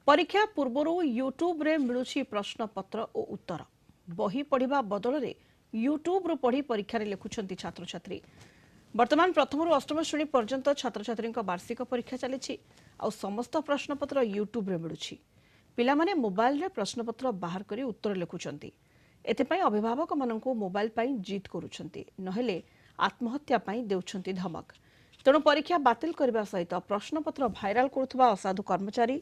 परीक्षा पूर्व यूट्यूब रे मिलुछि प्रश्न पत्र और उत्तर बही पढ़िबा बदल रे यूट्यूब रो पढ़ी परीक्षा रे लिखुछंती छात्र छात्री। वर्तमान प्रथम रु अष्टम श्रेणी पर्यंत छात्र छात्री वार्षिक परीक्षा चली आ समस्त प्रश्न पत्र यूट्यूब रे मिलुछि। पिला माने मोबाइल रे प्रश्न पत्र बाहर करी उत्तर लिखुछंती। एथिपाई अभिभावक माननकु मोबाइल पाई जिद करूछंती नहेले आत्महत्या पाई देउछंती धमक। तेणु परीक्षा बातिल करबा सहित प्रश्न पत्र भाइराल करुथबा असाधु कर्मचारी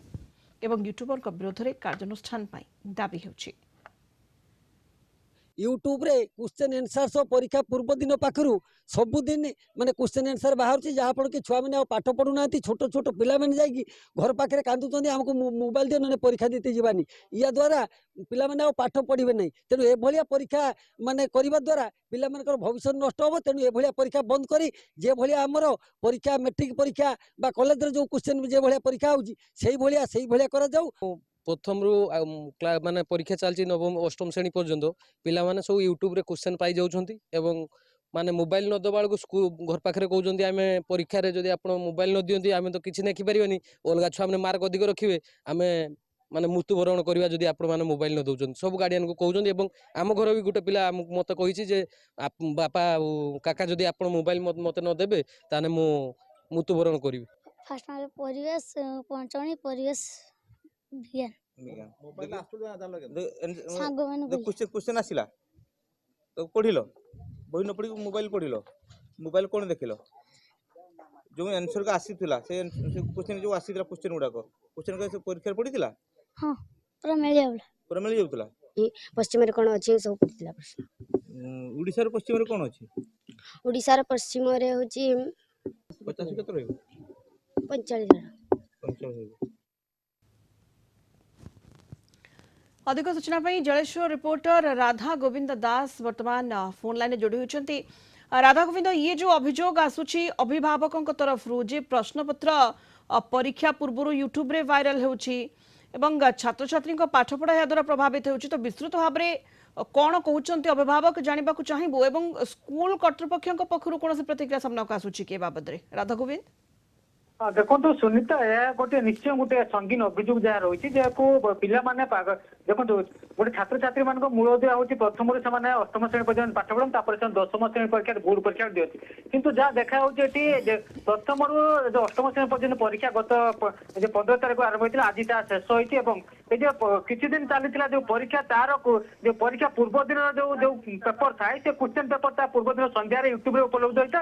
एवं यूट्यूबर विरोध में कार्यानुष्ठान दाबी होछि। यूट्यूब रे क्वेश्चन आंसर सब परीक्षा पूर्व दिन पाखरु सबुदिन माने क्वेश्चन आंसर बाहर जहाँफल कि छुआ मैंने पाठ पढ़ू ना छोट छोट पिला मैंने जाकि घर पाखे कांदुंट आमको मोबाइल दियो ना परीक्षा देते जीवानी या द्वारा पिला मैंने पाठ पढ़े नहीं। तेणु एभलिया परीक्षा माने करने द्वारा पिला मानकर भविष्य नष्ट हम। तेणु एभलिया परीक्षा बंद करी जे भलिया आमर परीक्षा मैट्रिक परीक्षा बा कॉलेज रे जो क्वेश्चन जे भलिया परीक्षा होउची सेही भलिया करा जाऊ। प्रथम रु माने परीक्षा चलती नवम अष्टम श्रेणी पर्यंत पिला माने सब यूट्यूब रे क्वेश्चन पाई जाउछंती एवं माने मोबाइल न दबा को स्कूल घर पाखे कहते आम परीक्षा रे जदि आप मोबाइल न दियंती आम तो किसी देखि पारिबानी अलग छुआ मैंने मार्क अधिक रखिए आम माने मृत्युवरण करवा जदि आप मोबाइल न दौरान सब गार्डियन को कहते आम घर भी गोटे पिला मत कही बापा काका जदि आप मोबाइल मत न देबे ताने मु मृत्युवरण करी। फास्ट परिवेश पंचमी परिवेश क्वेश्चन आसिला तो पढ़िल बही न पढ़ी मोबाइल पढ़िल मोबाइल कौन देख जो आंसर का आसीला से क्वेश्चन जो आसीला क्वेश्चन गुड़ाक क्वेश्चन का परीक्षा पढ़ी हाँ पूरा मिल जाउतला पश्चिम रे कोन अछि सब पढ़िला प्रश्न ओडिसा रे पश्चिम रे कोन अछि ओडिसा रे पश्चिम रे होची 50 कत रहइबो 45 अधिक सूचना जलेश्वर रिपोर्टर राधा गोविंद दास वर्तमान फोन लाइन जोड़ी होती। राधा गोविंद ये जो अभियोग आसुची अभिभावकों तरफ जे प्रश्न पत्र परीक्षा पूर्व यूट्यूब रे वायरल होची एवं छात्र छात्री पाठपढ़ा या द्वारा प्रभावित होची तो विस्तृत भाव में कौन कहते अभिभावक जानवा चाहबू एवं स्कूल कर्तृपक्ष पक्षर कौन प्रतिक्रिया सामना को आसुची के बाबद राधा गोविंद। देखो सुनीता यह गोटे निश्चय गोटे संगीन अभियोग जहाँ रही पे देखो गोटे छात्र छात्री मान मूल दिया हूँ प्रथम से अष्टम श्रेणी पर्यटन पाठ पढ़न दशम श्रेणी परीक्षा बोर्ड परीक्षा दिखती किंतु जहाँ देखा प्रथम जो अष्टम श्रेणी पर्यटन परीक्षा गत 15 तारीख आरंभ होता आज शेष होती किसी दिन चली जो परीक्षा तार जो परीक्षा पूर्व दिन जो पेपर थाए से क्वेश्चन पेपर पूर्व दिन संध्यार यूट्यूब उपलब्ध होता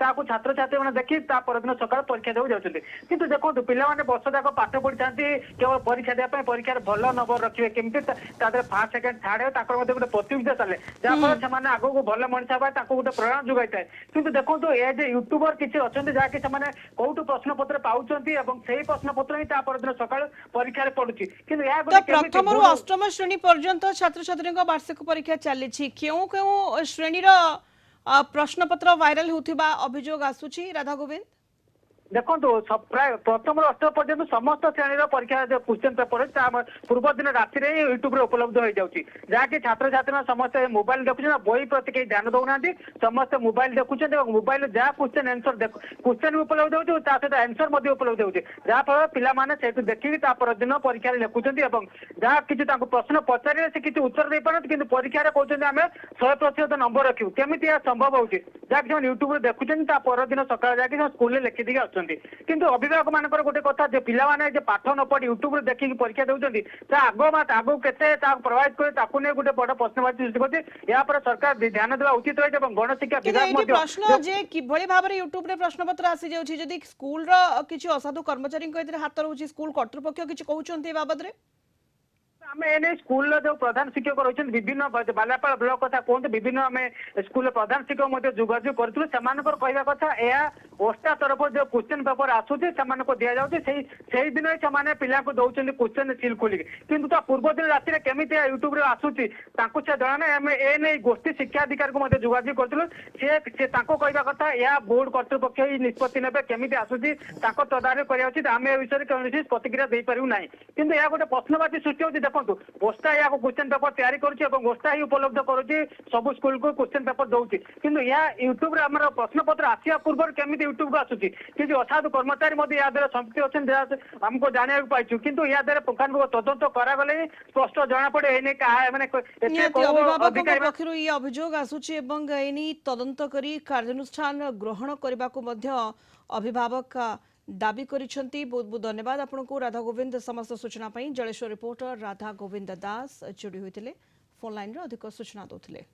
है छात्र छात्री मैंने देखी परदिन सकाल परीक्षा देव जाते किंतु देखो पे वर्ष जाक पाठ पढ़ी था केवल परीक्षा देवाई परीक्षा भल नंबर रखिए केमती फास्ट सेकेंड थर्ड गोटे गोटे प्रतियोगिता चले जहाँफल से आगे भल मनीष हाँ गोटे प्रेरणा जुगाई थाए किंतु देखो ये यूट्यूबर किसी अच्छा जहाँकि कौटू प्रश्न पत्र पाँच प्रश्न पत्र ही परदिन सकाल परीक्षा पड़ुची तो प्रथम रु अष्टम श्रेणी पर्यंत छात्र छात्री वार्षिक परीक्षा चली क्यों क्यों श्रेणी प्रश्न पत्र वायरल होता अभियोग आसुची राधा गोविंद। देखो प्राय प्रथम अष्टम पर्यटन समस्त श्रेणी परीक्षा जो क्वेश्चन पेपर पूर्व दिन राति यूट्यूब उपलब्ध हो जाऊँगी जहाँकि छात्र छात्री समस्ते मोबाइल देखुं बही प्रति कहीं ध्यान दौना समस्ते मोबाइल देखुं मोबाइल जहाँ क्वेश्चन आंसर क्वेश्चन भी उपलब्ध हो सहित आंसर उपलब्ध हो जहाँफल पे देखिए परदिन परीक्षा लिखुं जहाँ किसी प्रश्न पचारे से किसी उत्तर दे पारत कि परीक्षा कहते आम 100% नंबर रखू केमी यह संभव हो जहाँकि यूट्यूब देखुं परदिन सकाल जाकि स्कूल लिखिदी आस किंतु अभिभावक मान गोटे कथा जो पिला पाठ न पढ़ी यूट्यूब देखिए परीक्षा देउछंती आगो केते प्रभावित करे गोटे बड़ प्रश्नवाची सृष्टि करते या पर सरकार ध्यान देवा उचित रही गणशिक्षा विभाग प्रश्न जे किभली भाव में यूट्यूब रे प्रश्न पत्र आसी जाउछि जदि स्कूल रो किछि असाधु कर्मचारी हाथ रहुछि स्कूल कर्तृपक्ष किछि कहउछंती बाबद रे आम एने स्कूल जो प्रधान शिक्षक रही विभिन्न बालापाल ब्लॉक कथा कहते विभिन्न आम स्कूल प्रधान शिक्षक जोगाजोग करूँ कहवा कथा यह ओस्टा तरफ जो क्वेश्चन पेपर आसूसी दि जाऊँगी दिन ही पिला दौरान क्वेश्चन सिल खोलिक किंतु ता पूर्व दिन राति केमी यूट्यूब आसूसी से जना ना आम एने गोष्ठी शिक्षा अधिकारी को जोगाजोग करूँ सी कहवा कथा यह बोर्ड कर्तृपक्ष ही निष्पत्ति ने केमी आसूसी तदारख करा आम ए विषय कौन प्रतिक्रिया दे पारू ना कि यह गोटे प्रश्नवाची सृष्टि होती देखो गोष्ठा या क्वेश्चन पेपर तैयारी करुच्ची गोष्ठा ही उपलब्ध करुच्ची सब स्कूल को क्वेश्चन पेपर दौची किंतु या यूट्यूब रे हमर प्रश्न पत्र आसिया पूर्व केमिति यूट्यूब को आसुची कि असाधु कर्मचारी मध्ये या द्वारा संपृक्त अछन हमको जानिया पाइछु किंतु या द्वारा पुंखानुपुंख तदंत करा गले स्पष्ट जना पड़े एने का माने एते निहाती को अभिभावक अधिकारी पक्षरु ये अभियोग आसुची एवं एनी तदंत करी कार्यानुष्ठान ग्रहण करबा को मध्य अभिभावक दाबी करिसेंती। बहुत बहुत धन्यवाद आपनको राधा गोविंद समस्त सूचना पई। जलेश्वर रिपोर्टर राधा गोविंद दास जोड़ी होइतिले फोन लाइन रे अधिक सूचना दोथिले।